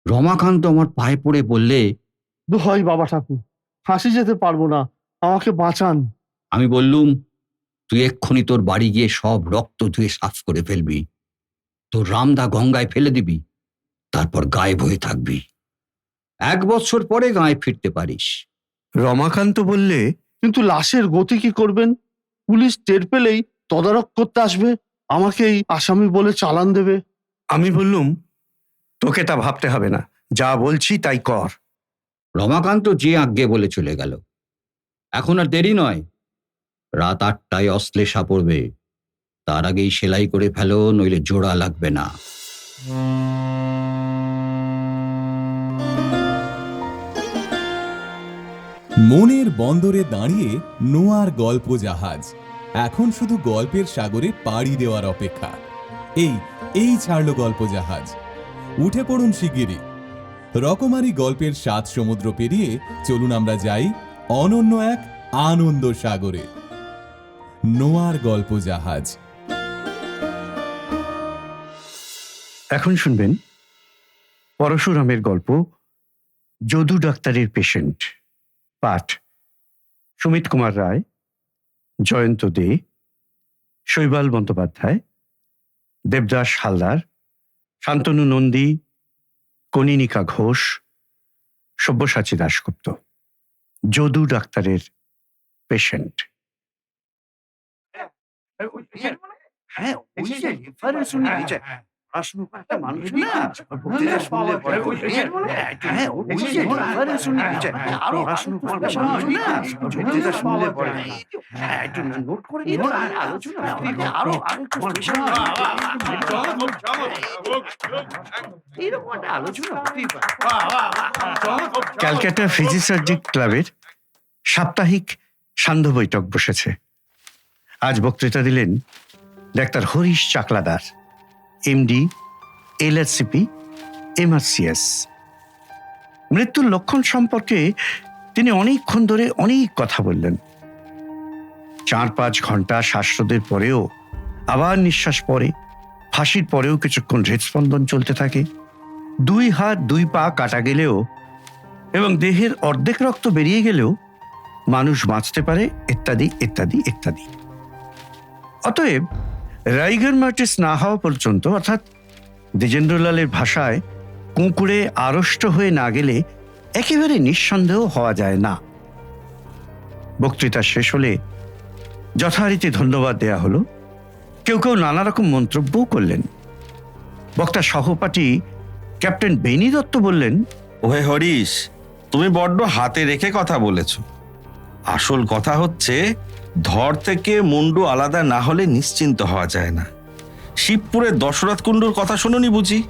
রমাকান্ত আমার পায়ে পড়ে বললে, দোহাই বাবা ঠাকুর, ফাঁসি যেতে পারবো না, আমাকে বাঁচান। আমি বললুম, তুই এক্ষুনি তোর বাড়ি গিয়ে সব রক্ত ধুয়ে সাফ করে ফেলবি, তোর রামদা গঙ্গায় ফেলে দিবি, তারপর গায়েব হয়ে থাকবি। 1 বৎসর পরে গায়ে ফিরতে পারিস। রমাকান্ত বললে, কিন্তু লাশের গতি কি করবেন? পুলিশ টের পেলেই তদারক করতে আসবে, আমাকেই আসামি বলে চালান দেবে। আমি বললুম, তোকে তা ভাবতে হবে না, যা বলছি তাই কর। রমাকান্ত যে আজ্ঞে বলে চলে গেল। এখন আর দেরি নয়, রাত 8টায় অশ্লেষা পড়বে, তার আগেই সেলাই করে ফেলো, নইলে জোড়া লাগবে না। মনের বন্দরে দাঁড়িয়ে নোয়ার গল্প জাহাজ এখন শুধু গল্পের সাগরে পাড়ি দেওয়ার অপেক্ষা। এই ছাড়লো গল্প জাহাজ, উঠে পড়ুন শিগগিরই। রকমারি গল্পের 7 সমুদ্র পেরিয়ে চলুন আমরা যাই অনন্য এক আনন্দ সাগরে। নোয়ার গল্প জাহাজ। এখন শুনবেন পরশুরামের গল্প যদু ডাক্তারের পেশেন্ট। পাঠ সুমিত কুমার রায়, জয়ন্ত দে, শৈবাল বন্দ্যোপাধ্যায়, দেবদাস হালদার, শান্তনু নন্দী, কনিনিকা ঘোষ, সব্যসাচী দাশগুপ্ত। যদু ডাক্তারের পেশেন্ট। ক্যালকাটা ফিজিসার্জিক ক্লাবের সাপ্তাহিক সান্ধ্য বৈঠক বসেছে। আজ বক্তৃতা দিলেন doctor Harish Chakladar, MD, LRCP, MRCS. মৃত্যুর লক্ষণ সম্পর্কে তিনি অনেকক্ষণ ধরে অনেক কথা বললেন। 4-5 ঘন্টা শ্বাসরোধের পরেও আবার নিঃশ্বাস পড়ে, ফাঁসির পরেও কিছুক্ষণ হৃদস্পন্দন চলতে থাকে, 2 হাত 2 পা কাটা গেলেও এবং দেহের অর্ধেক রক্ত বেরিয়ে গেলেও মানুষ বাঁচতে পারে, ইত্যাদি ইত্যাদি ইত্যাদি। অতএব রাইগার মার্টিস না হওয়া পর্যন্ত, অর্থাৎ দ্বিজেন্দ্রলালের ভাষায় কুঁকুড়ে আড়ষ্ট হয়ে না গেলে একেবারে নিঃসন্দেহ হওয়া যায় না। বক্তৃতা শেষ হলে যথারীতি ধন্যবাদ দেয়া হলো। কেউ কেউ নানা রকম মন্তব্যও করলেন। বক্তা সহপাঠী ক্যাপ্টেন বেনি দত্ত বললেন, ওহে হরিশ, তুমি বড্ড হাতে রেখে কথা বলেছ। আসল কথা হচ্ছে, ধর থেকে মুন্ডু আলাদা না হলে নিশ্চিন্ত হওয়া যায় না। শিবপুরের দশরথ কুণ্ডুর কথা শুনুনি বুঝি?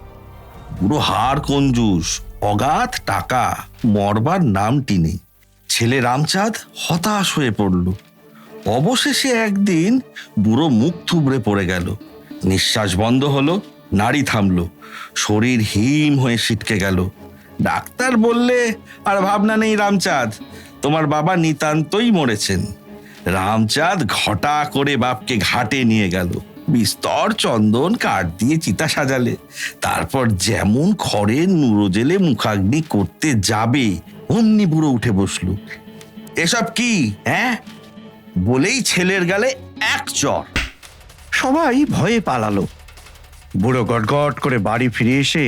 পুরো হাড় কঞ্জুস, অগাধ টাকা, মরবার নামটি নেই। ছেলে রামচাঁদ হতাশ হয়ে পড়ল। অবশেষে একদিন বুড়ো মুখ থুবড়ে পড়ে গেল, নিঃশ্বাস বন্ধ হলো, নাড়ি থামলো, শরীর হিম হয়ে ছিটকে গেল। ডাক্তার বললে, আর ভাবনা নেই রামচাঁদ, তোমার বাবা নিতান্তই মরেছেন। রামচাঁদ ঘটা করে বাপকে ঘাটে নিয়ে গেল, বিস্তর চন্দন কাঠ দিয়ে চিতা সাজালে, তারপর যেমন খড়ের নুড়ো জেলে মুখাগ্নি করতে যাবে অমনি বুড়ো উঠে বসলো। এসব কি হ্যাঁ বলেই ছেলের গালে 1 চড়। সবাই ভয়ে পালালো। বুড়ো গটগট করে বাড়ি ফিরে এসে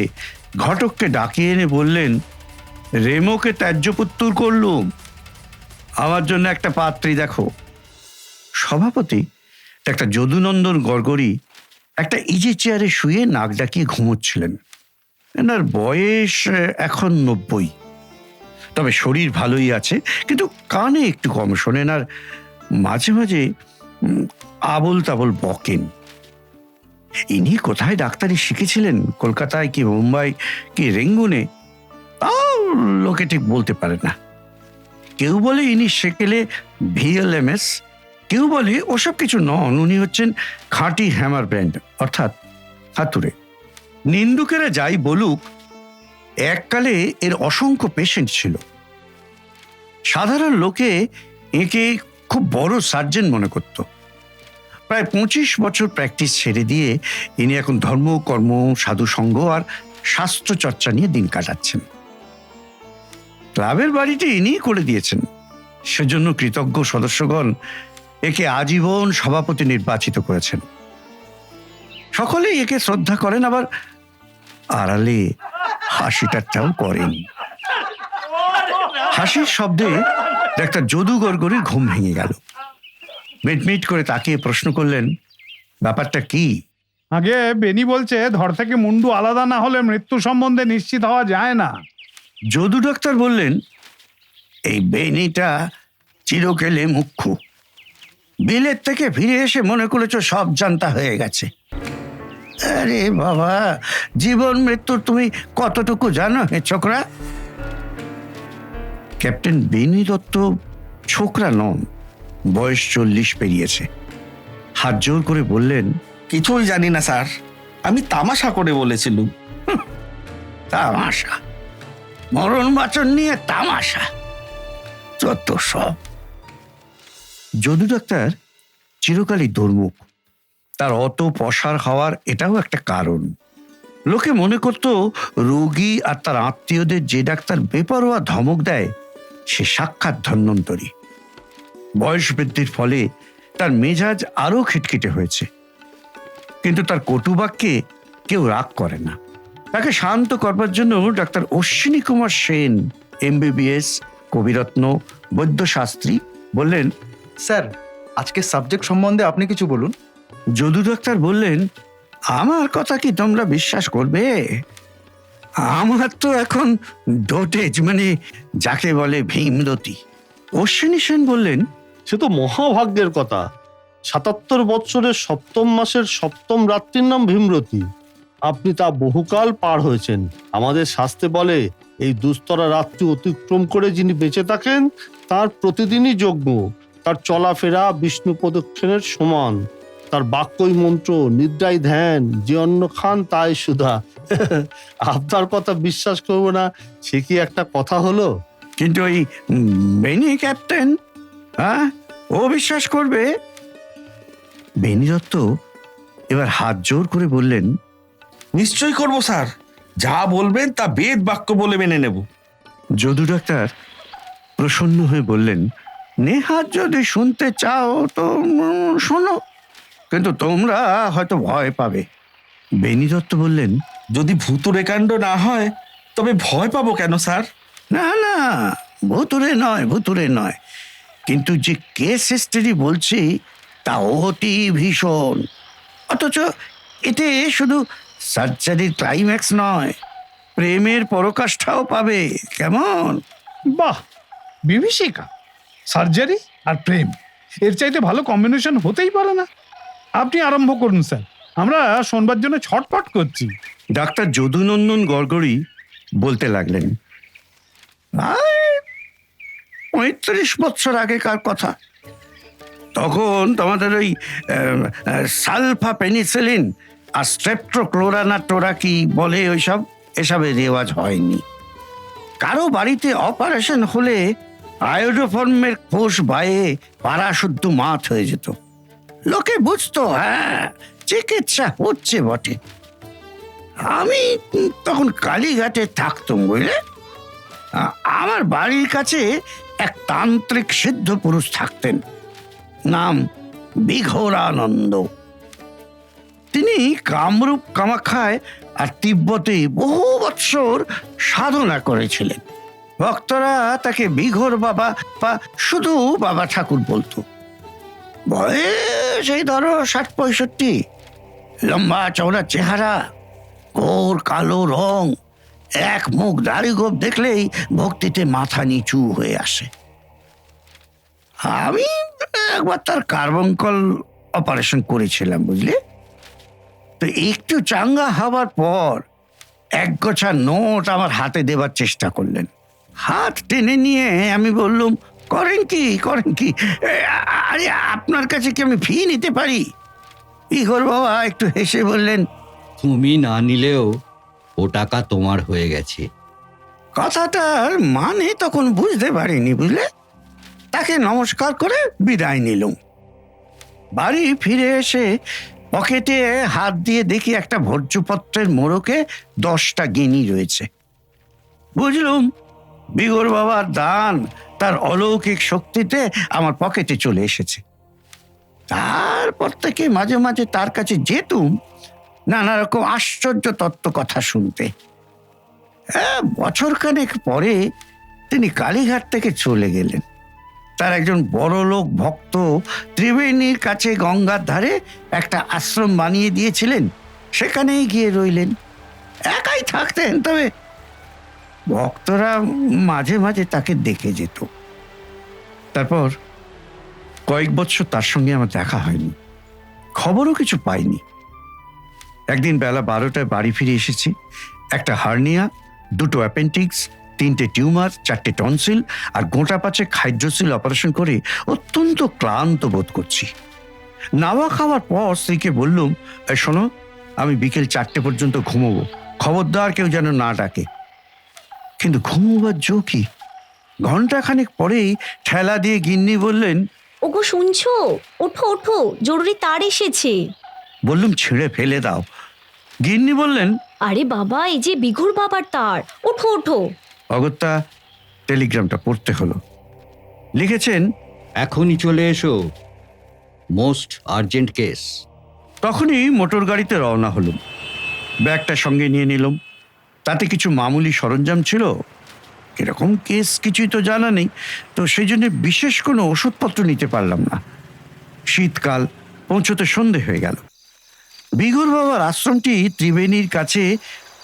ঘটককে ডাকিয়ে এনে বললেন, রেমোকে ত্যায্যপুত্তুর করলুম, আমার জন্য একটা পাত্রী দেখো। সভাপতি ডাক্তার যদুনন্দন গড়গড়ি একটা ইজি চেয়ারে শুয়ে নাক ডাকিয়ে ঘুমোচ্ছিলেন। এনার বয়স এখন 90, তবে শরীর ভালোই আছে, কিন্তু কানে একটু কম শোনেন আর মাঝে মাঝে আবল তাবল বকেন। ইনি কোথায় ডাক্তারি শিখেছিলেন, কলকাতায় কি মুম্বাই কি রেঙ্গুনে, তাও লোকে ঠিক বলতে পারে না। কেউ বলে ইনি সেকেলে VLMS, কেউ বলে ওসব কিছু নন, উনি হচ্ছেন খাঁটি হ্যামার ব্র্যান্ড, অর্থাৎ হাতুড়ে। নিন্দুকেরা যাই বলুক, এককালে এর অসংখ্য পেশেন্ট ছিল। সাধারণ লোকে একে খুব বড় সার্জন মনে করত। প্রায় 25 বছর প্র্যাকটিস ছেড়ে দিয়ে ইনি এখন ধর্ম, কর্ম, সাধু সঙ্গ আর স্বাস্থ্য চর্চা নিয়ে দিন কাটাচ্ছেন। ক্লাবের বাড়িটি ইনি করে দিয়েছেন, সেজন্য কৃতজ্ঞ সদস্যগণ একে আজীবন সভাপতি নির্বাচিত করেছেন। সকলেই একে শ্রদ্ধা করেন, আবার আড়ালে হাসিটাটাও করেন। হাসির শব্দে ডাক্তার যদু গড়গড়ির ঘুম ভেঙে গেল। মিটমিট করে তাকিয়ে প্রশ্ন করলেন, ব্যাপারটা কি? আগে বেনি বলছে ধর থেকে মুন্ডু আলাদা না হলে মৃত্যু সম্বন্ধে নিশ্চিত হওয়া যায় না। যদু ডাক্তার বললেন, এই বেনিটা চিরকেলে মুখ্য। বিলেত থেকে ফিরে এসে মনে করেছ সব জানতা হয়ে গেছে। আরে বাবা, জীবন মৃত্যুর তুমি কতটুকু জানো হে ছোকরা? ক্যাপ্টেন বেনি দত্ত ছোকরা নন, বয়স 40 পেরিয়েছে। হাত জোর করে বললেন, কিছুই জানি না স্যার, আমি তামাশা করে বলেছিলুম। তামাশা? মরণ বাচন নিয়ে তামাশা? যত সব। যদু ডাক্তার চিরকালই দুর্মুখ। তার অত পসার হওয়ার এটাও একটা কারণ। লোকে মনে করত রোগী আর তার আত্মীয়দের যে ডাক্তার বেপরোয়া ধমক দেয় সে সাক্ষাৎ ধন্বন্তরী। বয়স বৃদ্ধির ফলে তার মেজাজ আরো খিটখিটে হয়েছে, কিন্তু তার কটুবাক্যে কেউ রাগ করে না। তাকে শান্ত করবার জন্য ডাক্তার অশ্বিনী কুমার সেন, MBBS, কবিরত্ন, বৈদ্যশাস্ত্রী বললেন, স্যার, আজকের সাবজেক্ট সম্বন্ধে আপনি কিছু বলুন। যদু ডাক্তার বললেন, আমার কথা কি তোমরা বিশ্বাস করবে? আমার তো এখন ডোটেজ, মানে যাকে বলে ভীমরতি। অশ্বিনী সেন বললেন, সে তো মহাভাগ্যের কথা। 77 বৎসরের 7ম মাসের 7ম রাত্রির নাম ভীমরতি। আপনি তা বহুকাল পার হয়েছেন। আমাদের শাস্ত্রে বলে, এই দুস্তরা রাত্রি অতিক্রম করে যিনি বেঁচে থাকেন তার প্রতিদিনই যজ্ঞ, তার চলাফেরা বিষ্ণু প্রদক্ষিণের সমান, তার বাক্যই মন্ত্র, নিদ্রায় ধ্যান, যে অন্ন খান তাই সুধা। আপনার কথা বিশ্বাস করবো না, সে কি একটা কথা হলো? কিন্তু ওই বেনি ক্যাপ্টেন, হ্যাঁ, ও বিশ্বাস করবে? বেনি দত্ত এবার হাত জোর করে বললেন, নিশ্চয়ই করব স্যার, যা বলবেন তা বেদ বাক্য বলে মেনে নেব। যদু ডাক্তার প্রসন্ন হয়ে বললেন, নেহাত যদি শুনতে চাও তো শোনো, কিন্তু তোমরা হয়তো ভয় পাবে। বেনি দত্ত বললেন, যদি ভূতুরে কাণ্ড না হয় তবে ভয় পাবো কেন স্যার? না না, ভুতুরে নয়, ভুতুরে নয়, কিন্তু যে কেস হিস্ট্রি বলছি তা অতি ভীষণ। অথচ এতে শুধু সার্জারির ক্লাইম্যাক্স নয়, প্রেমের পরকাষ্ঠাও পাবে। কেমন? বাহ, বিভীষিকা, সার্জারি আর প্রেম, এর চাইতে ভালো কম্বিনেশন হতেই পারে না। আপনি আরম্ভ করুন স্যার, আমরা শোনবার জন্য ছটপট করছি। ডাক্তার যদুনন্দন গড়গড়ি বলতে লাগলেন, 35 বছর আগেকার কথা। তখন তোমাদের ওই সালফা পেনিসিলিন আর স্ট্রেপ্টোক্লোরা টোরা কি বলে ওইসব, এসবের রেওয়াজ হয়নি। কারো বাড়িতে অপারেশন হলে আয়োডোফর্মের কোষ বায়ে পাড়া শুদ্ধ মাত হয়ে যেত। লোকে বুঝতো, হ্যাঁ, চিকিৎসা হচ্ছে বটে। আমি তখন কালীঘাটে থাকতাম, বুঝলে। আমার বাড়ির কাছে এক তান্ত্রিক সিদ্ধ পুরুষ থাকতেন, নাম বিঘোরানন্দ। তিনি কামরূপ, কামাখ্যায় আর তিব্বতে বহু বৎসর সাধনা করেছিলেন। ভক্তরা তাকে বিঘোর বাবা বা শুধু বাবা ঠাকুর বলতো। বয়স এই ধরো 60-65, লম্বা চওড়া চেহারা, ঘোর কালো রং, এক মুখ দাড়ি গোপ দেখলেই ভক্তিতে মাথা নিচু হয়ে আসে। আমি একবার তার কার্বঙ্কল অপারেশন করেছিলাম, বুঝলে। তো একটু চাঙ্গা হবার পর এক গোছা নোট আমার হাতে দেবার চেষ্টা করলেন। হাত টেনে নিয়ে আমি বললুম, করেন কি, করেন কি? আরে আপনার কাছে কি আমি ফি নিতে পারি? ইগর বাবা একটু হেসে বললেন, তুমি না নিলেও ও টাকা তোমার হয়ে গেছে। কথাটার মানে তখন বুঝতে পারিনি, বুঝলে। তাকে নমস্কার করে বিদায় নিলুম। বাড়ি ফিরে এসে পকেটে হাত দিয়ে দেখি একটা ভোজ্যপত্রের মোড়কে 10টা গিনি রয়েছে। বুঝলুম বিগর বাবার দান তার অলৌকিক শক্তিতে আমার পকেটে চলে এসেছে। তারপর থেকে মাঝে মাঝে তার কাছে যেতুম নানা রকম আশ্চর্য তত্ত্ব কথা শুনতে। বছরখানেক পরে তিনি কালীঘাট থেকে চলে গেলেন। তার একজন বড়লোক ভক্ত ত্রিবেণীর কাছে গঙ্গার ধারে একটা আশ্রম বানিয়ে দিয়েছিলেন, সেখানেই গিয়ে রইলেন। একাই থাকতেন, তবে ভক্তরা মাঝে মাঝে তাকে দেখে যেত। তারপর কয়েক বছর তার সঙ্গে আমার দেখা হয়নি, খবরও কিছু পাইনি। একদিন বেলা 12টায় বাড়ি ফিরে এসেছি। একটা হার্নিয়া, 2টো অ্যাপেন্ডিক্স, 3টে টিউমার, 4টে টনসিল আর গোটা 5 হাইড্রোসিল অপারেশন করে অত্যন্ত ক্লান্ত বোধ করছি। নাওয়া খাওয়ার পর স্ত্রীকে বললুম, শোনো, আমি বিকেল 4টে পর্যন্ত ঘুমোবো, খবরদার কেউ যেন না ডাকে। কিন্তু ঘুমোবার জো কি? ঘন্টাখানেক পরেই ঠেলা দিয়ে গিন্নি বললেন, ওগো শুনছো, ওঠো ওঠো, জরুরি তার এসেছে। বললুম ছিঁড়ে ফেলে দাও। গিন্নি বললেন, আরে বাবা, এই যে বিঘুর বাবার তার, ওঠো ওঠো। অগত্যা টেলিগ্রামটা পড়তে হলো। লিখেছেন, এখনই চলে এসো, মোস্ট আর্জেন্ট কেস। তখনই মোটর গাড়িতে রওনা হলুম। ব্যাগটা সঙ্গে নিয়ে নিলাম। তাতে কিছু মামুলি সরঞ্জাম ছিল। এরকম কেস কিছুই তো জানা নেই, তো সেই জন্য বিশেষ কোনো ওষুধপত্র নিতে পারলাম না। শীতকাল, পৌঁছতে সন্ধে হয়ে গেল। বিঘুর বাবার আশ্রমটি ত্রিবেণীর কাছে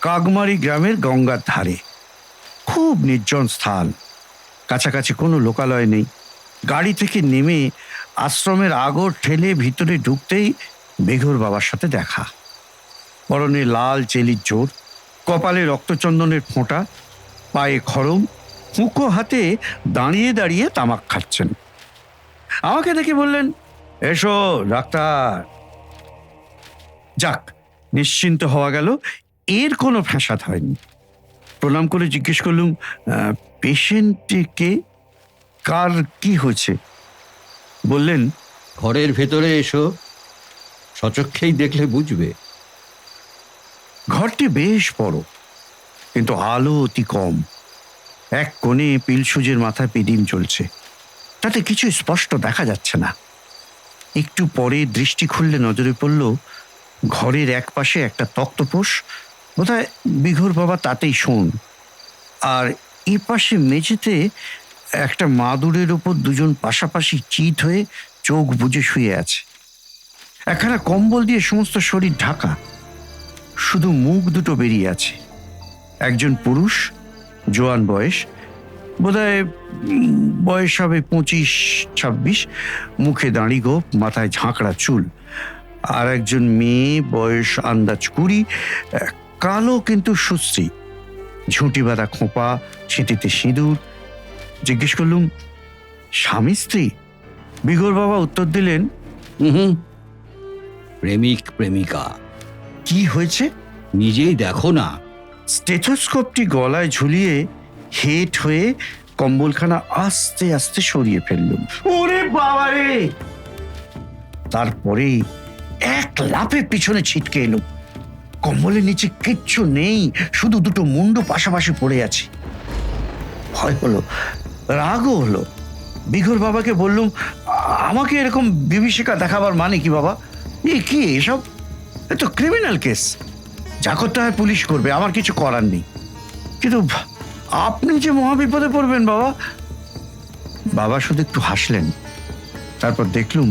কাগমারি গ্রামের গঙ্গার ধারে, খুব নির্জন স্থান। কাছাকাছি কোনো লোকালয় নেই। গাড়ি থেকে নেমে আশ্রমের আগর ঠেলে ভিতরে ঢুকতেই বিঘুর বাবার সাথে দেখা। পরনে লাল চেলির জোর, কপালে রক্তচন্দনের ফোঁটা, পায়ে খড়ম, মুখো হাতে দাঁড়িয়ে দাঁড়িয়ে তামাক খাচ্ছেন। আমাকে দেখে বললেন, এসো ডাক্তার। যাক, নিশ্চিন্ত হওয়া গেল, এর কোনো ফ্যাসাদ হয়নি। প্রণাম করে জিজ্ঞেস করলুম, পেশেন্টকে কার কি হয়েছে? বললেন, ঘরের ভেতরে এসো, সচক্ষেই দেখলে বুঝবে। ঘরটি বেশ বড়, কিন্তু আলো অতি কম। এক কোণে পিলসুজের মাথায় পিদিম চলছে, তাতে কিছু স্পষ্ট দেখা যাচ্ছে না। একটু পরে দৃষ্টি খুললে নজরে পড়ল ঘরের এক পাশে একটা তক্তপোষ, বোধহয় বিঘুর বাবা তাতেই শোন। আর এ পাশে মেঝেতে একটা মাদুরের ওপর দুজন পাশাপাশি চিত হয়ে চোখ বুজে শুয়ে আছে। একখানা কম্বল দিয়ে সমস্ত শরীর ঢাকা, শুধু মুখ দুটো বেরিয়ে আছে। একজন পুরুষ, জোয়ান বয়স, বোধহয় বয়স হবে 25-26, মুখে দাঁড়ি গোঁফ, মাথায় ঝাঁকড়া চুল। আর একজন মেয়ে, বয়স আন্দাজ 20, কালো কিন্তু সুশ্রী, ঝুঁটি বাঁধা খোঁপা, ছিটিতে সিঁদুর। জিজ্ঞেস করলুম, স্বামী স্ত্রী? বিঘুর বাবা উত্তর দিলেন, হুম, প্রেমিক প্রেমিকা। কি হয়েছে? নিজেই দেখো না। স্টেথোস্কোপটি গলায় ঝুলিয়ে হেট হয়ে কম্বলখানা আস্তে আস্তে সরিয়ে ফেললুম। ওরে বাবা রে! তারপরে এক লাফে পিছনে ছিটকে এলো। কম্বলের নিচে কিচ্ছু নেই, শুধু দুটো মুন্ডু পাশাপাশি পড়ে আছে। ভয় হলো, রাগও হলো। বিঘুর বাবাকে বললুম, আমাকে এরকম বিভীষিকা দেখাবার মানে কি বাবা? কি এসব? এ তো ক্রিমিনাল কেস, যা করতে হয় পুলিশ করবে, আমার কিছু করার নেই। কিন্তু আপনি যে মহাবিপদে পড়বেন বাবা। বাবা শুধু একটু হাসলেন। তারপর দেখলুম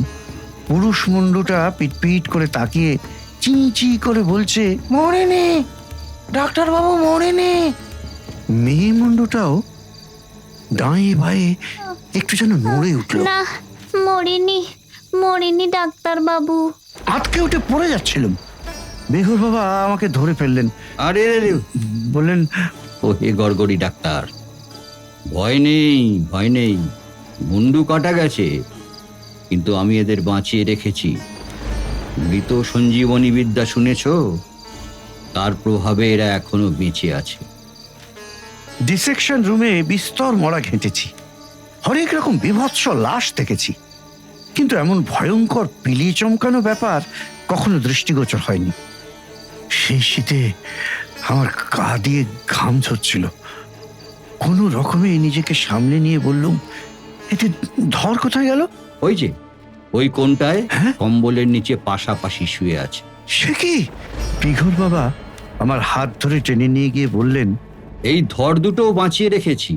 পুরুষ মুন্ডুটা পিটপিট করে তাকিয়ে চি চি করে বলছে, মরেনি ডাক্তার বাবু, মরেনি। মেয়ে মুন্ডুটাও দাঁয়ে বায়ে একটু যেন নড়ে উঠল। না, মরিনি, মরিনি ডাক্তার বাবু। আটকে উঠে পড়ে যাচ্ছিলাম। বিঘুর বাবা আমাকে ধরে ফেললেন। আরে বললেন, ও হে গড়গড়ি ডাক্তার, ভয় নেই, ভয় নেই। মুন্ডু কাটা গেছে, কিন্তু আমি এদের বাঁচিয়ে রেখেছি। মৃত সঞ্জীবনী বিদ্যা শুনেছ? তার প্রভাবে এরা এখনো বেঁচে আছে। ডিসেকশন রুমে বিস্তর মরা ঘেঁটেছি, হরেক রকম বিভৎস লাশ দেখেছি, কিন্তু এমন ভয়ঙ্কর পিলিয়ে চমকানো ব্যাপার কখনো দৃষ্টিগোচর হয়নি। সেই শীতে আমার গা দিয়ে ঘাম ঝরছিল। কোনো রকমে নিজেকে সামলে নিয়ে বললুম, এতে ধর কোথায় গেল? ওই যে ওই কোনটায় হ্যাঁ? কম্বলের নিচে পাশাপাশি শুয়ে আছে। সে কি? বিঘর বাবা আমার হাত ধরে টেনে নিয়ে গিয়ে বললেন, এই ধর দুটোও বাঁচিয়ে রেখেছি,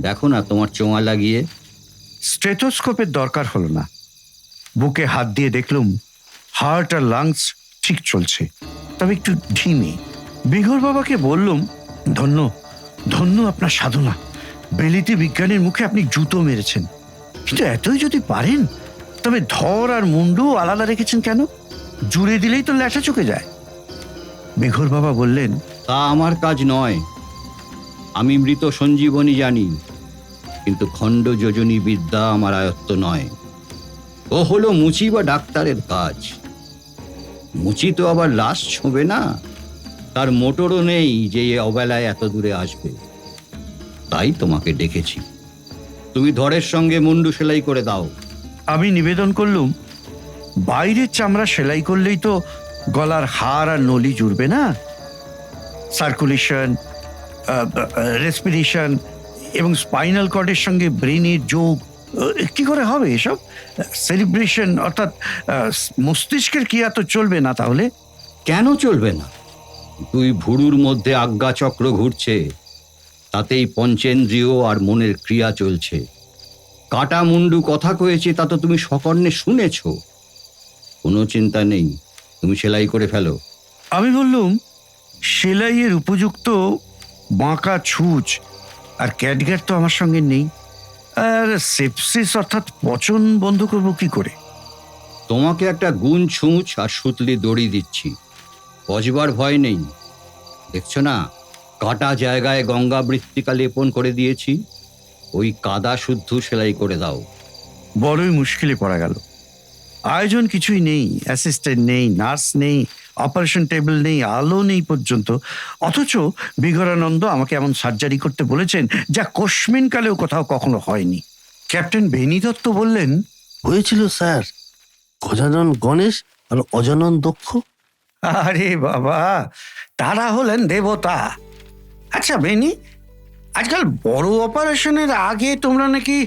দেখো না তোমার চোঙা লাগিয়ে। স্টেথোস্কোপের দরকার হলো না। বুকে হাত দিয়ে দেখলুম হার্ট আর লাংস ঠিক চলছে, তবে একটু ঢিমে। বিঘর বাবাকে বললুম, ধন্য ধন্য আপনার সাধনা। বেলিতি বিজ্ঞানের মুখে আপনি জুতো মেরেছেন, কিন্তু এতই যদি পারেন তবে ধর আর মুন্ডু আলাদা রেখেছেন কেন? জুড়ে দিলেই তো ল্যাঠা চুকে যায়। বিঘর বাবা বললেন, তা আমার কাজ নয়। আমি মৃত সঞ্জীবনী জানি, কিন্তু খণ্ড যোজনী বিদ্যা আমার আয়ত্ত নয়। ও হলো মুচি বা ডাক্তারের কাজ। মুচি তো আবার লাশ ছোঁবে না, তার মোটরও নেই যে এ অবেলায় এত দূরে আসবে। তাই তোমাকে ডেকেছি, তুমি ধরের সঙ্গে মুন্ডু সেলাই করে দাও। আমি নিবেদন করলুম, বাইরের চামড়া সেলাই করলেই তো গলার হাড় আর নলি জুড়বে না। সার্কুলেশন, রেসপিরেশন এবং স্পাইনাল কর্ডের সঙ্গে ব্রেনের যোগ কি করে হবে এসব? সেলিব্রেশন অর্থাৎ মস্তিষ্কের ক্রিয়া তো চলবে না তাহলে? কেন চলবে না? দুই ভুরুর মধ্যে আজ্ঞাচক্র ঘুরছে, তাতেই পঞ্চেন্দ্রিয় আর মনের ক্রিয়া চলছে। কাটা মুন্ডু কথা কয়েছে, তা তো তুমি সকর্ণে শুনেছ। কোনো চিন্তা নেই, তুমি সেলাই করে ফেলো। আমি বললুম, সেলাইয়ের উপযুক্ত বাঁকা ছুঁচ আর ক্যাটগ্যাট তো আমার সঙ্গে নেই, আর সেপসিস অর্থাৎ পচন বন্ধ করবো কি করে? তোমাকে একটা গুণ ছুঁচ আর সুতলি দড়ি দিচ্ছি, পচবার ভয় নেই। দেখছো না, কাটা জায়গায় গঙ্গা মৃত্তিকা লেপন করে দিয়েছি। ওই কাদা শুদ্ধ সেলাই করে দাও। বড়ই মুশকিলে পড়া গেল। আয়োজন কিছুই নেই, অ্যাসিস্ট্যান্ট নেই, নার্স নেই, অপারেশন টেবিল নেই, আলো নেই পর্যন্ত। অথচ বিঘরানন্দ আমাকে এমন সার্জারি করতে বলেছেন যা কোশ্মিন কালেও কোথাও কখনো হয়নি। ক্যাপ্টেন বেনি দত্ত বললেন, হয়েছিল স্যার, গজানন গণেশ আর অজানন দক্ষ। আরে বাবা, তারা হলেন দেবতা। আচ্ছা বেনি, আজকাল বড় অপারেশনের আগে তোমরা নাকি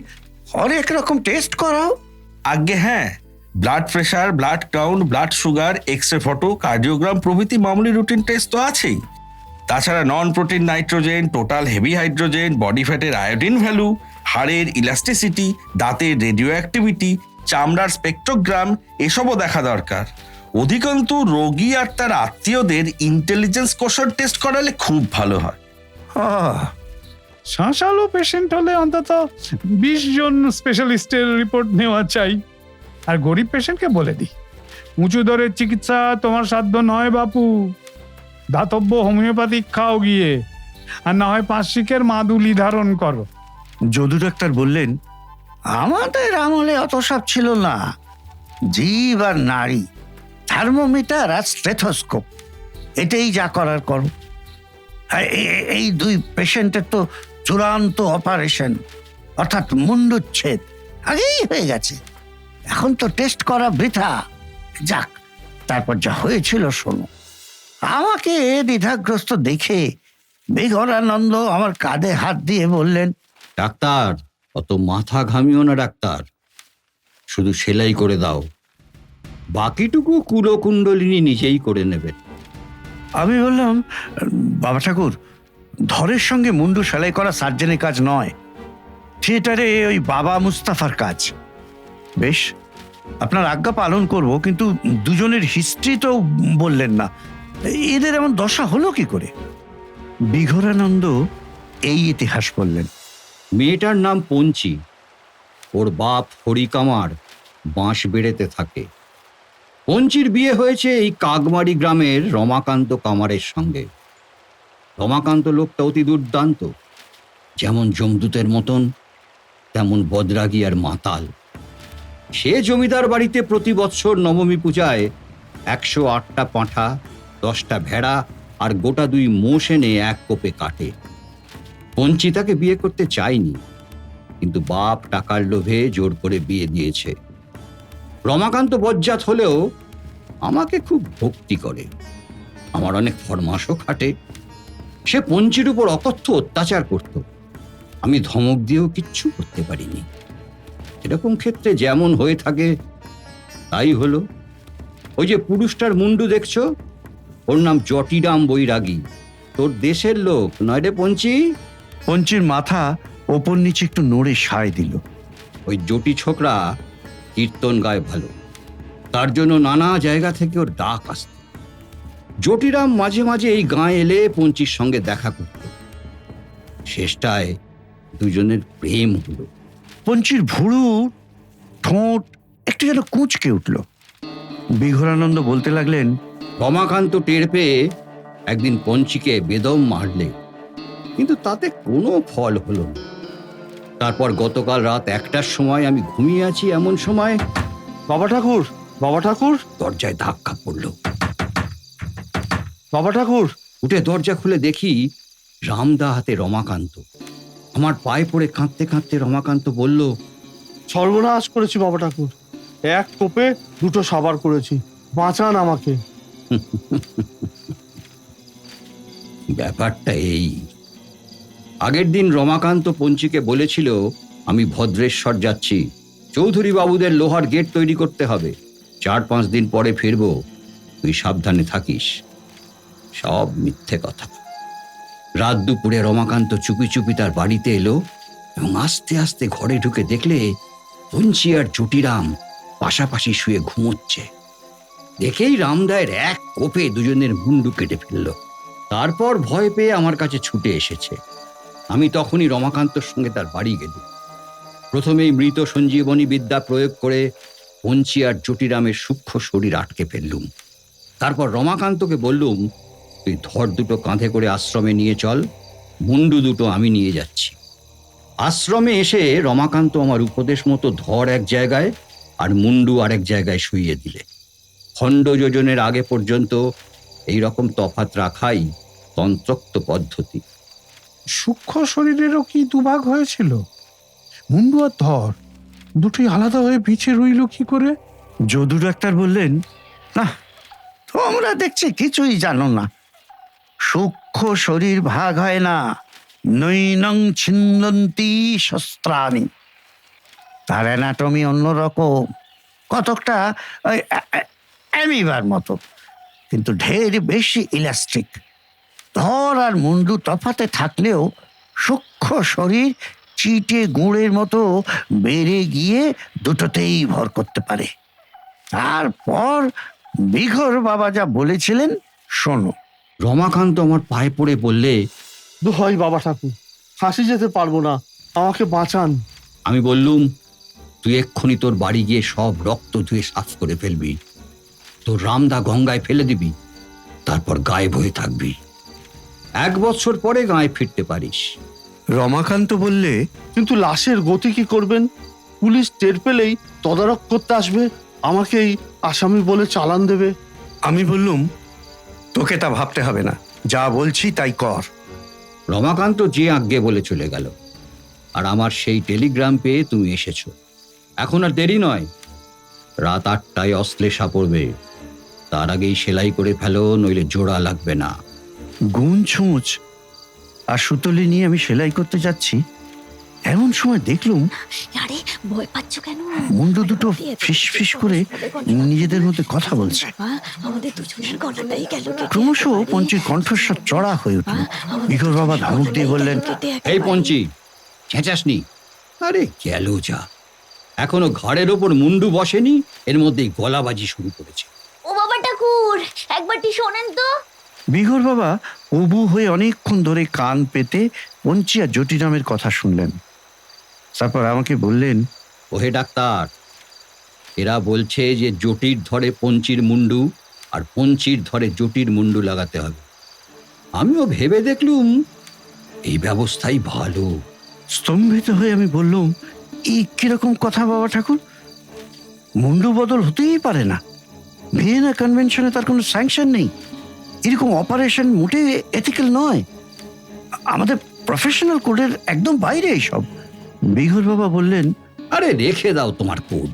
হরেক রকম টেস্ট করাও? আজ্ঞে হ্যাঁ, blood pressure, blood count, blood sugar, x ray photo, cardiogram প্রভৃতি মামুলি রুটিন টেস্ট তো আছেই। তাছাড়া non protein nitrogen, total heavy hydrogen, body ফ্যাটের আয়োডিন ভ্যালু, হাড়ের ইলাস্টিসিটি, দাঁতের রেডিও অ্যাক্টিভিটি, চামড়ার স্পেকট্রোগ্রাম এসবও দেখা দরকার। অধিকন্তু রোগী আর তার আত্মীয়দের ইন্টেলিজেন্স কোশ্চেন টেস্ট করালে খুব ভালো হয়। আহ, শাঁসালো পেশেন্ট হলে অন্তত 20 জন স্পেশালিস্টের রিপোর্ট নেওয়া চাই। আর গরিব পেশেন্টকে বলে দিই, উঁচু দরের চিকিৎসা তোমার সাধ্য নয় বাপু। দাতব্য হোমিওপ্যাথিক খাও গিয়ে, আর না হয় পাঁচশিকের মাদুলি ধারণ করো। যদু ডাক্তার বললেন, আমাদের আমলে অত সব ছিল না। জীব আর নারী, থার্মোমিটার আর স্টেথোস্কোপ, এটাই যা করার করো। আর এই দুই পেশেন্টের তো চূড়ান্ত অপারেশন অর্থাৎ মুন্ডুচ্ছেদ আগেই হয়ে গেছে। এখন তো টেস্ট করা বৃথা। যাক, তারপর যা হয়েছিল শোনো। আমাকে দ্বিধাগ্রস্ত দেখে বিঘরানন্দ আমার কাঁধে হাত দিয়ে বললেন, ডাক্তার, অত মাথা ঘামিও না ডাক্তার, শুধু সেলাই করে দাও। বাকিটুকু কুলকুণ্ডলিনী নিজেই করে নেবেন। আমি বললাম, বাবা ঠাকুর, ধরের সঙ্গে মুন্ডু সেলাই করা সার্জেনের কাজ নয়, থিয়েটারে ওই বাবা মুস্তাফার কাজ। বেশ, আপনার আজ্ঞা পালন করব, কিন্তু দুজনের হিস্ট্রি তো বললেন না। এদের এমন দশা হলো কি করে? বিঘরানন্দ এই ইতিহাস বললেন। মেয়েটার নাম পঞ্চি, ওর বাপ হরিকামার বাঁশ বেড়েতে থাকে। পঞ্চির বিয়ে হয়েছে এই কাগমারি গ্রামের রমাকান্ত কামারের সঙ্গে। রমাকান্ত লোকটা অতি দুর্দান্ত, যেমন যমদূতের মতন তেমন বদরাগী আর মাতাল। সে জমিদার বাড়িতে প্রতি বৎসর নবমী পূজায় 108টা পাঁঠা, 10টা ভেড়া আর গোটা 2 মোষ এনে এক কোপে কাটে। পঞ্চি তাকে বিয়ে করতে চায়নি, কিন্তু বাপ টাকার লোভে জোর করে বিয়ে দিয়েছে। রমাকান্ত বজ্জাত হলেও আমাকে খুব ভক্তি করে, আমার অনেক ফরমাসও খাটে। সে পঞ্চির উপর অকথ্য অত্যাচার করত, আমি ধমক দিয়েও কিচ্ছু করতে পারিনি। এরকম ক্ষেত্রে যেমন হয়ে থাকে তাই হলো। ওই যে পুরুষটার মুন্ডু দেখছো, ওর নাম জটিরাম বৈরাগী, তোর দেশের লোক নয় রে পঞ্চি? পঞ্চির মাথা ওপর নিচে একটু নড়ে সায় দিল। ওই জটি ছোকরা কীর্তন গায় ভালো, তার জন্য নানা জায়গা থেকে ওর ডাক আসত। জটিরাম মাঝে মাঝে এই গাঁয়ে এলে পঞ্চির সঙ্গে দেখা করত। শেষটায় দুজনের প্রেম হলো। পঞ্চির ভুরু ঠোঁট একটু যেন কুঁচকে উঠল। বিঘোরানন্দ বলতে লাগলেন, রমাকান্ত টের পেয়ে একদিন পঞ্চিকে বেদম মারলে, কিন্তু তাতে কোনো ফল হলো না। তারপর গতকাল রাত 1টার সময় আমি ঘুমিয়ে আছি, এমন সময় বাবা ঠাকুর, বাবা ঠাকুর, দরজায় ধাক্কা পড়লো। বাবা ঠাকুর। উঠে দরজা খুলে দেখি রামদা হাতে রমাকান্ত। আমার পায়ে পড়ে কাঁদতে কাঁদতে রমাকান্ত বলল, সর্বনাশ করেছি বাবা ঠাকুর, এক কোপে দুটো সাবার করেছি, বাঁচান আমাকে। ব্যাপারটা এই, আগের দিন রমাকান্ত পঞ্চিকে বলেছিল আমি ভদ্রেশ্বর যাচ্ছি, চৌধুরী বাবুদের লোহার গেট তৈরি করতে হবে, 4-5 দিন পরে ফিরবো, তুই সাবধানে থাকিস। সব মিথ্যে কথা। রাত দুপুরে রমাকান্ত চুপি চুপি তার বাড়িতে এলো এবং আস্তে আস্তে ঘরে ঢুকে দেখলে পঞ্চি আর জটিরাম পাশাপাশি শুয়ে ঘুমোচ্ছে। দেখেই রামদায়ের এক কোপে দুজনের মুন্ডু কেটে ফেলল। তারপর ভয় পেয়ে আমার কাছে ছুটে এসেছে। আমি তখনই রমাকান্তর সঙ্গে তার বাড়ি গেলাম। প্রথমেই মৃত সঞ্জীবনী বিদ্যা প্রয়োগ করে পঞ্চি আর জটিরামের সূক্ষ্ম শরীর আটকে ফেললুম। তারপর রমাকান্তকে বললুম, তুই ধর দুটো কাঁধে করে আশ্রমে নিয়ে চল, মুন্ডু দুটো আমি নিয়ে যাচ্ছি। আশ্রমে এসে রমাকান্ত আমার উপদেশ মতো ধর এক জায়গায় আর মুন্ডু আরেক জায়গায় শুইয়ে দিলে। খণ্ড যোজনের আগে পর্যন্ত এই রকম তফাৎ রাখাই তন্ত্রোক্ত পদ্ধতি। সূক্ষ্ম শরীরেরও কি দুভাগ হয়েছিল? মুন্ডু আর ধর দুটোই আলাদা হয়ে পিছে রইল কি করে? যদু ডাক্তার বললেন, না তোমরা দেখছি কিছুই জানো না। সূক্ষ্ম শরীর ভাগ হয় না, নৈনং ছিন্দন্তি শস্ত্রাণি। তার অ্যানাটমি অন্যরকম, কতকটা ওই অ্যামিবার মতো, কিন্তু ঢের বেশি ইলাস্টিক। ধর আর মুন্ডু তফাতে থাকলেও সূক্ষ্ম শরীর চিটে গুড়ের মতো বেড়ে গিয়ে দুটোতেই ভর করতে পারে। তারপর বিঘর বাবা যা বলেছিলেন শোনো। রমাকান্ত আমার পায়ে পড়ে বললে, দোহাই বাবা ঠাকুর, ফাঁসি যেতে পারবো না, আমাকে বাঁচান। আমি বললুম, তুই এক্ষুনি তোর বাড়ি গিয়ে সব রক্ত ধুয়ে সাফ করে ফেলবি, তোর রামদা গঙ্গায় ফেলে দিবি, তারপর গায়েব হয়ে থাকবি। 1 বছর পরে গায়ে ফিরতে পারিস। রমাকান্ত বললে, কিন্তু লাশের গতি কি করবেন? পুলিশ টের পেলেই তদারক করতে আসবে, আমাকেই আসামি বলে চালান দেবে। আমি বললুম, তোকে তা ভাবতে হবে না, যা বলছি তাই কর। রমাকান্ত যে আজ্ঞে বলে চলে গেল। আর আমার সেই টেলিগ্রাম পেয়ে তুমি এসেছো। এখন আর দেরি নয়, রাত 8টায় অশ্লেষা পড়বে, তার আগেই সেলাই করে ফেলো, নইলে জোড়া লাগবে না। গুণ ছুঁচ আর সুতলি নিয়ে আমি সেলাই করতে যাচ্ছি, এমন সময় দেখলুম আরে ভয় পাচ্ছ কেন? মুন্ডু দুটো ফিস ফিস করে নিজেদের মধ্যে কথা বলছে। আমাদের দুজনের গলাটাই গেল। ক্রমশ পঞ্চির কণ্ঠস্বর চড়া হয়ে উঠল। বিঘর বাবা ধমক দিয়ে বললেন, এই পঞ্চি, চেঁচাসনি? আরে গেল যা, এখনো ঘাড়ের ওপর মুন্ডু বসেনি, এর মধ্যেই গলাবাজি শুরু করেছে। ও বাবা ঠাকুর, একবারটি শোনেন তো। বিঘর বাবা উবু হয়ে অনেকক্ষণ ধরে কান পেতে পঞ্চি আর জটিরামের কথা শুনলেন। তারপর আমাকে বললেন, ওহে ডাক্তার, এরা বলছে যে জটির ধরে পঞ্চির মুন্ডু আর পঞ্চির ধরে জটির মুন্ডু লাগাতে হবে। আমিও ভেবে দেখলুম এই ব্যবস্থাই ভালো। স্তম্ভিত হয়ে আমি বললুম, এই কিরকম কথা বাবা ঠাকুর? মুন্ডু বদল হতেই পারে না, ভিয়েনা কনভেনশনে তার কোনো স্যাংশন নেই। এরকম অপারেশন মোটে এথিক্যাল নয়, আমাদের প্রফেশনাল কোডের একদম বাইরে এইসব। বিঘর বাবা বললেন, আরে রেখে দাও তোমার কোড,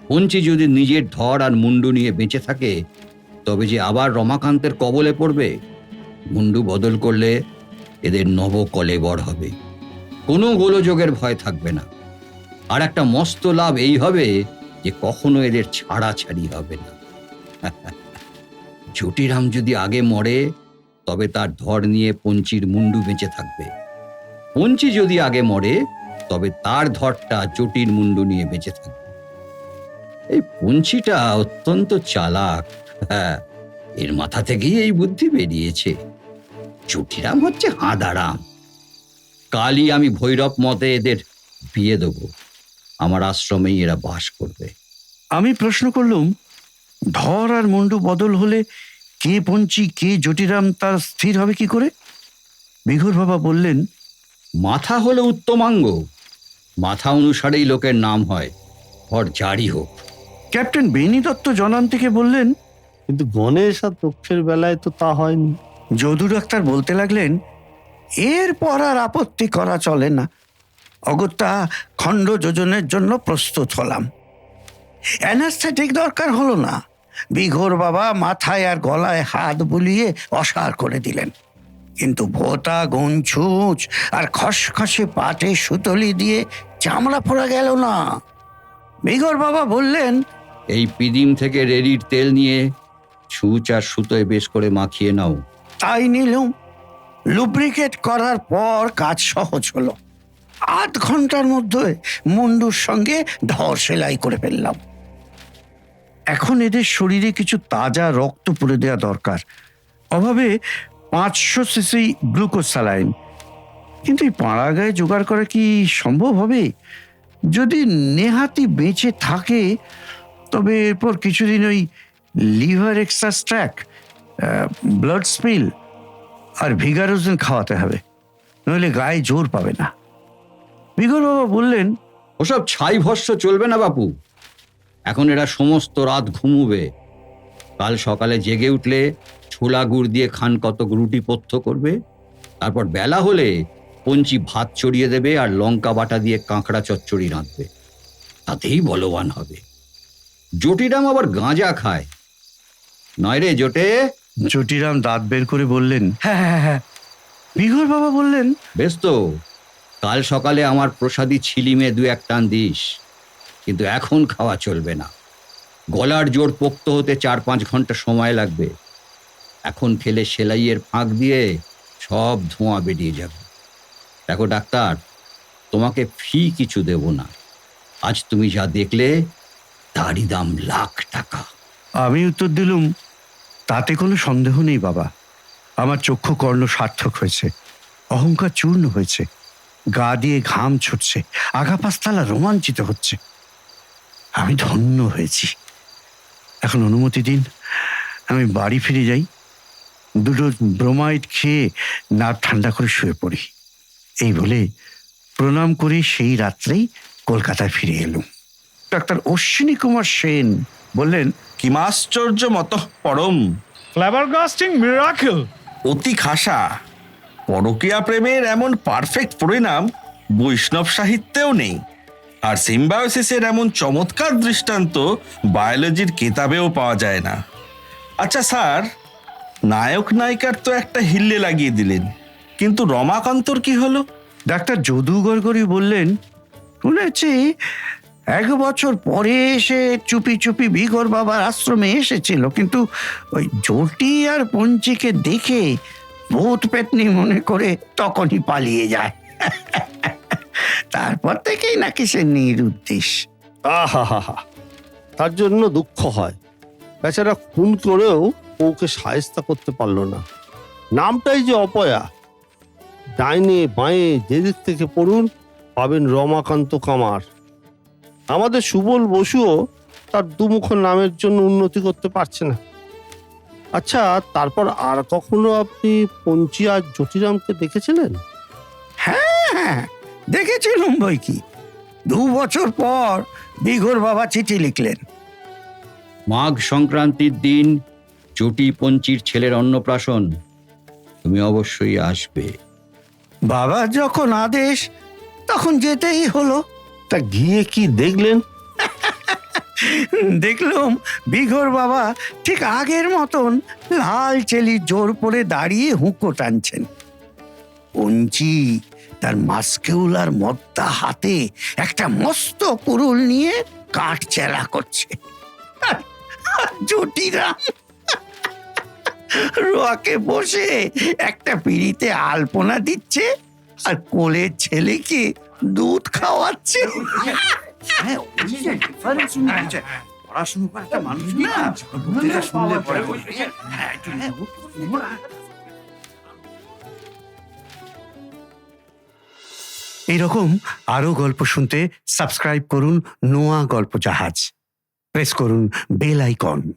পঞ্চি যদি নিজের ধর আর মুন্ডু নিয়ে বেঁচে থাকে তবে যে আবার রমাকান্তের কবলে পড়বে। মুন্ডু বদল করলে এদের নব কলেবর হবে, কোনো গোলযোগের ভয় থাকবে না। আর একটা মস্ত লাভ এই হবে যে কখনো এদের ছাড়াছাড়ি হবে না। জটিরাম যদি আগে মরে তবে তার ধর নিয়ে পঞ্চির মুন্ডু বেঁচে থাকবে। পঞ্চি যদি আগে মরে তবে তার ধরটা জটির মুন্ডু নিয়ে বেঁচে থাকবে। এই পঞ্চিটা অত্যন্ত চালাক। হ্যাঁ, এর মাথা থেকেই এই বুদ্ধি বেরিয়েছে। জটিরাম হচ্ছে হাঁদারাম। কালই আমি ভৈরব মতে এদের বিয়ে দেবো, আমার আশ্রমেই এরা বাস করবে। আমি প্রশ্ন করলুম, ধর আর মুন্ডু বদল হলে কে পঞ্চি কে জটিরাম তার স্থির হবে কি করে? বিঘুর বাবা বললেন, মাথা হলো উত্তমাঙ্গ, মাথা অনুসারেই লোকের নাম হয়, ধর যারই হোক। ক্যাপ্টেন বেনি দত্ত জনান থেকে বললেন, কিন্তু গণেশ আর দক্ষের বেলায় তো তা হয়নি। যদু ডাক্তার বলতে লাগলেন, এরপর আর আপত্তি করা চলে না। অগত্যা খণ্ড যোজনের জন্য প্রস্তুত হলাম। অ্যানাস্থেটিক দরকার হলো না। বিঘোর বাবা মাথায় আর গলায় হাত বুলিয়ে অসাড় করে দিলেন, কিন্তু ভোতা গুনছুঁচ আর খসখসে পাটে সুতলি দিয়ে চামড়া পড়া গেল না। বিঘোর বাবা বললেন, এই পিদিম থেকে রেড়ির তেল নিয়ে ছুঁচ আর সুতোয় বেশ করে মাখিয়ে নাও। তাই নিলুম। লুব্রিকেট করার পর কাজ সহজ হলো। আধ ঘন্টার মধ্যে মুন্ডুর সঙ্গে ধর সেলাই করে ফেললাম। এখন এদের শরীরে কিছু তাজা রক্ত পুরে দেওয়া দরকার। অভাবে 500 সিসি গ্লুকোজ স্যালাইন। কিন্তু এই পাড়া গায়ে জোগাড় করা কি সম্ভব হবে? যদি নেহাতি বেঁচে থাকে তবে এরপর কিছুদিন ওই লিভার এক্সট্রাক্ট, ব্লাড স্পিল আর ভিগারোজিন খাওয়াতে হবে, নইলে গায়ে জোর পাবে না। বিঘর বাবা বললেন, ওসব ছাই ভস্য চলবে না বাপু। এখন এরা সমস্ত রাত ঘুমুবে। কাল সকালে জেগে উঠলে ছোলা গুড় দিয়ে খান কতক রুটি পথ্য করবে। তারপর বেলা হলে পঞ্চি ভাত চড়িয়ে দেবে আর লঙ্কা বাটা দিয়ে কাঁকড়া চচ্চড়ি রাঁধবে, তাতেই বলবান হবে। জটিরাম আবার গাঁজা খায়, নয় রে জোটে? জটিরাম দাঁত বের করে বললেন, হ্যাঁ হ্যাঁ হ্যাঁ। বিঘর বাবা বললেন, বেশ তো, কাল সকালে আমার প্রসাদী ছিলিমে 2-1 টান দিস, কিন্তু এখন খাওয়া চলবে না। গলার জোর পোক্ত হতে 4-5 ঘন্টা সময় লাগবে। এখন খেলে সেলাইয়ের ফাঁক দিয়ে সব ধোঁয়া বেরিয়ে যাবে। দেখো ডাক্তার, তোমাকে ফি কিছু দেব না। আজ তুমি যা দেখলে তারই দাম লাখ টাকা। আমি উত্তর দিলুম, তাতে কোনো সন্দেহ নেই বাবা। আমার চক্ষু কর্ণ সার্থক হয়েছে, অহংকার চূর্ণ হয়েছে, গা দিয়ে ঘাম ছুটছে, আগা পাঁচতলা রোমাঞ্চিত হচ্ছে। আমি ধন্য হয়েছি। এখন অনুমতি দিন, আমি বাড়ি ফিরে যাই, দুটো ব্রোমাইড খেয়ে নাক ঠান্ডা করে শুয়ে পড়ি। এই বলে প্রণাম করে সেই রাত্রেই কলকাতায় ফিরে এলুম। ডাক্তার অশ্বিনী কুমার সেন বললেন, কিমাশ্চর্য মত পরম, ফ্ল্যাবারগাস্টিং মিরাকেল। অতি খাসা। পরকীয়া প্রেমের এমন পারফেক্ট পরিণাম বৈষ্ণব সাহিত্যেও নেই। আর সিম্বায়োসিসের এমন চমৎকার দৃষ্টান্ত বায়োলজির কেতাবেও পাওয়া যায় না। আচ্ছা স্যার, নায়ক নায়িকার তো একটা হিল্লে লাগিয়ে দিলেন, কিন্তু রমাকান্তর কি হলো? ডাক্তার যদু গড়গড়ি বললেন, শুনেছি 1 বছর পরে এসে চুপি চুপি বিঘর বাবার আশ্রমে এসেছিল, কিন্তু ওই জটি আর পঞ্চিকে দেখে ভূত পেতনি মনে করে তখনই পালিয়ে যায়। তারপর থেকেই নাকি সে নিরুদ্দেশ। আহা হা হা, তার জন্য দুঃখ হয়। বেচারা খুন করেও ওকে সায়স্তা করতে পারলো না। নামটাই যে অপয়া। ডাইনে বাঁয়ে যেদিক থেকে পড়ুন পাবেন রমাকান্ত কামার। আমাদের সুবল বসুও তার দুমুখ নামের জন্য উন্নতি করতে পারছে না। আচ্ছা, তারপর আর কখনো আপনি পঞ্চি আর জটিরামকে দেখেছিলেন? হ্যাঁ, দেখেছিলুম বই কি। 2 বছর পর বিঘর বাবা চিঠি লিখলেন, মাঘ সংক্রান্তির দিন জটি পঞ্চির ছেলের অন্নপ্রাশন, তুমি অবশ্যই আসবে। বাবা যখন আদেশ তখন যেতেই হলো। তা গিয়ে কি দেখলেন? দেখলাম বিঘর বাবা ঠিক আগের মতন লাল চেলি জোর পরে দাঁড়িয়ে হুঁকো টানছেন। পঞ্চি তার মাস্কেউলার মদ্দা হাতে একটা মস্ত কুরুল নিয়ে কাঠ চেলা করছে। জটিরাম রোয়াকে বসে একটা পিঁড়িতে আলপনা দিচ্ছে আর কোলের ছেলেকে দুধ খাওয়াচ্ছে। এইরকম আরো গল্প শুনতে সাবস্ক্রাইব করুন নোয়া গল্প জাহাজ, প্রেস করুন বেল আইকন।